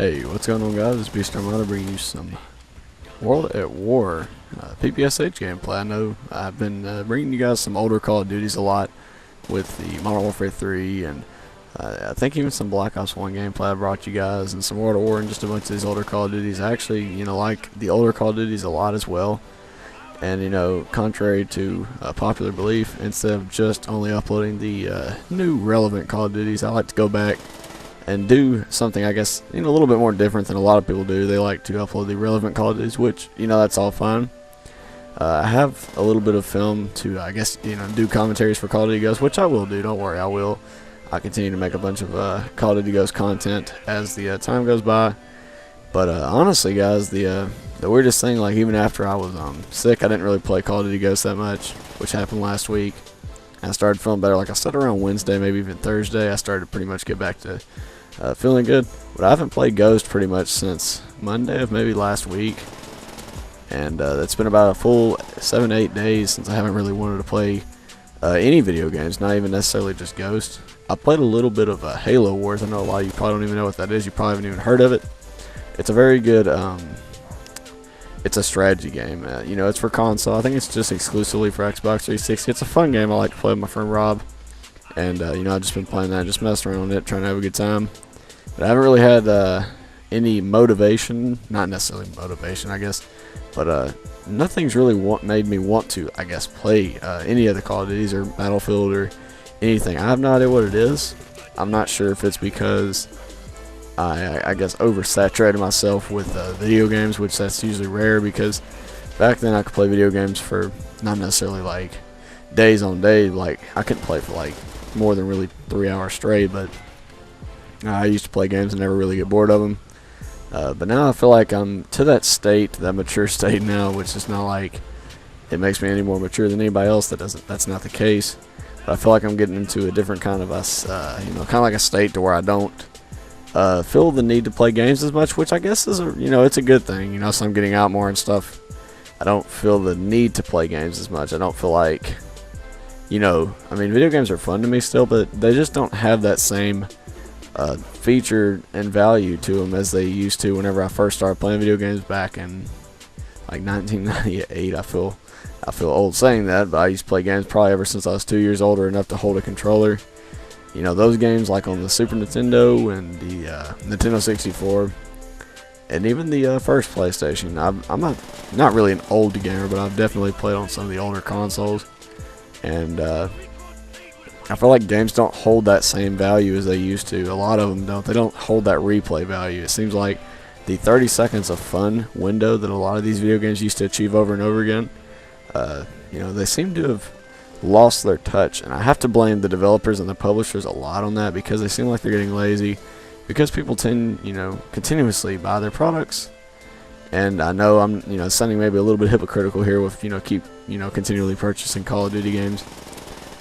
Hey, what's going on, guys? It's Beast Armada bringing you some World at War PPSH gameplay. I know I've been bringing you guys some older Call of Duties a lot with the Modern Warfare 3 and I think even some Black Ops 1 gameplay I brought you guys, and some World at War and just a bunch of these older Call of Duties. I actually, like the older Call of Duties a lot as well. And, contrary to popular belief, instead of just only uploading the new relevant Call of Duties, I like to go back and do something, I guess, a little bit more different than a lot of people do. They like to upload the relevant Call of Duties, which, that's all fine. I have a little bit of film to, I guess, do commentaries for Call of Duty Ghosts, which I will do. Don't worry, I will. I continue to make a bunch of Call of Duty Ghosts content as the time goes by. But honestly, guys, the weirdest thing, like even after I was sick, I didn't really play Call of Duty Ghosts that much, which happened last week. I started feeling better. Like I said, around Wednesday, maybe even Thursday, I started to pretty much get back to feeling good. But I haven't played Ghost pretty much since Monday of maybe last week. And it's been about a full 7-8 days since I haven't really wanted to play any video games, not even necessarily just Ghost. I played a little bit of Halo Wars. I know a lot of you probably don't even know what that is. You probably haven't even heard of it. It's a very good, it's a strategy game. It's for console. I think it's just exclusively for Xbox 360. It's a fun game. I like to play with my friend Rob. And, I've just been playing that, just messing around on it, trying to have a good time. But I haven't really had any motivation, not necessarily motivation, I guess, but nothing's really made me want to, I guess, play any of the Call of Duties or Battlefield or anything. I have no idea what it is. I'm not sure if it's because I guess oversaturated myself with video games, which that's usually rare, because back then I could play video games for not necessarily like days on day. Like I couldn't play for like more than really 3 hours straight, but I used to play games and never really get bored of them. But now I feel like I'm to that state, that mature state now, which is not like it makes me any more mature than anybody else. That's not the case. But I feel like I'm getting into a different kind of kind of like a state to where I don't feel the need to play games as much, which I guess is it's a good thing. So I'm getting out more and stuff. I don't feel the need to play games as much. I don't feel like, I mean, video games are fun to me still, but they just don't have that same feature and value to them as they used to whenever I first started playing video games back in like 1998. I feel old saying that, but I used to play games probably ever since I was 2 years old or enough to hold a controller. Those games like on the Super Nintendo and the Nintendo 64 and even the first PlayStation. I'm not really an old gamer, but I've definitely played on some of the older consoles, and I feel like games don't hold that same value as they used to. A lot of them don't. They don't hold that replay value. It seems like the 30 seconds of fun window that a lot of these video games used to achieve over and over again, they seem to have lost their touch. And I have to blame the developers and the publishers a lot on that, because they seem like they're getting lazy, because people tend, continuously buy their products. And I know I'm, sounding maybe a little bit hypocritical here with, continually purchasing Call of Duty games.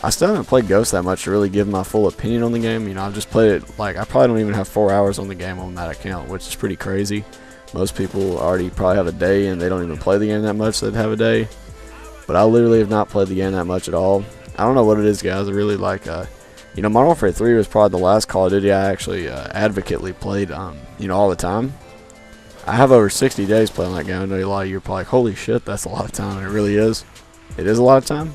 I still haven't played Ghost that much to really give my full opinion on the game. I've just played it, like, I probably don't even have 4 hours on the game on that account, which is pretty crazy. Most people already probably have a day and they don't even play the game that much, so they'd have a day. But I literally have not played the game that much at all. I don't know what it is, guys. I really like, Modern Warfare 3 was probably the last Call of Duty I actually advocately played, all the time. I have over 60 days playing that game. I know a lot of you are probably like, holy shit, that's a lot of time, and it really is. It is a lot of time.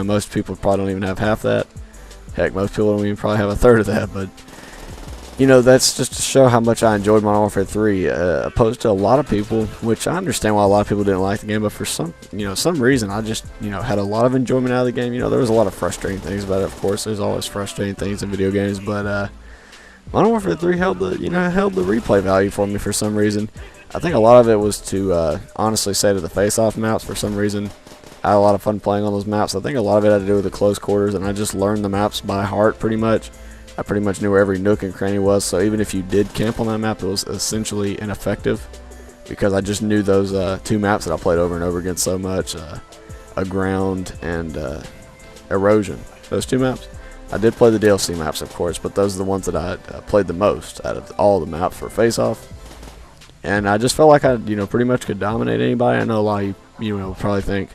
Most people probably don't even have half that. Heck, most people don't even probably have a third of that. But, that's just to show how much I enjoyed Modern Warfare 3, opposed to a lot of people, which I understand why a lot of people didn't like the game. But for some reason, I just, had a lot of enjoyment out of the game. There was a lot of frustrating things about it, of course. There's always frustrating things in video games. But, Modern Warfare 3 held the replay value for me for some reason. I think a lot of it was to, honestly say, to the face-off maps for some reason. I had a lot of fun playing on those maps. I think a lot of it had to do with the close quarters, and I just learned the maps by heart pretty much. I pretty much knew where every nook and cranny was, so even if you did camp on that map, it was essentially ineffective, because I just knew those two maps that I played over and over again so much, Aground and Erosion. Those two maps. I did play the DLC maps, of course, but those are the ones that I played the most out of all the maps for face-off. And I just felt like I, pretty much could dominate anybody. I know a lot of you, will probably think,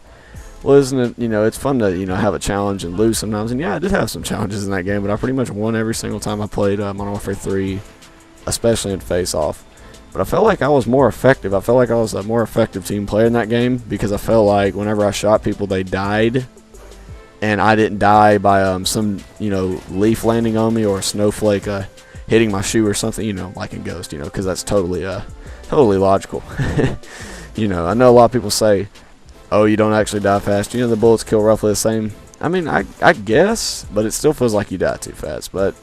well, isn't it, it's fun to, have a challenge and lose sometimes. And yeah, I did have some challenges in that game, but I pretty much won every single time I played Modern Warfare 3 especially in face-off. But I felt like I was more effective. I felt like I was a more effective team player in that game because I felt like whenever I shot people, they died. And I didn't die by some, leaf landing on me or a snowflake hitting my shoe or something, like in Ghost, because that's totally logical. I know a lot of people say, oh, you don't actually die fast. The bullets kill roughly the same. I mean, I guess, but it still feels like you die too fast. But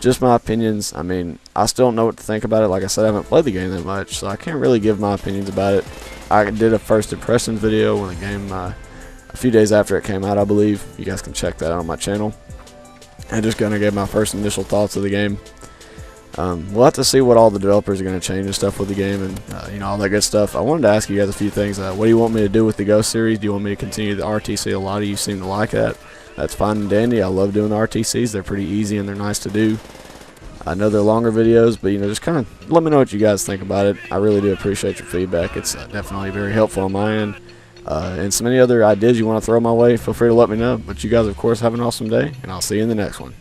just my opinions. I mean, I still don't know what to think about it. Like I said, I haven't played the game that much, so I can't really give my opinions about it. I did a first impressions video when the game, a few days after it came out, I believe. You guys can check that out on my channel. I'm just going to give my first initial thoughts of the game. We'll have to see what all the developers are going to change and stuff with the game and, all that good stuff. I wanted to ask you guys a few things. What do you want me to do with the Ghost series? Do you want me to continue the RTC? A lot of you seem to like that. That's fine and dandy. I love doing the RTCs. They're pretty easy and they're nice to do. I know they're longer videos, but, just kind of let me know what you guys think about it. I really do appreciate your feedback. It's definitely very helpful on my end. And some any other ideas you want to throw my way, feel free to let me know. But you guys, of course, have an awesome day, and I'll see you in the next one.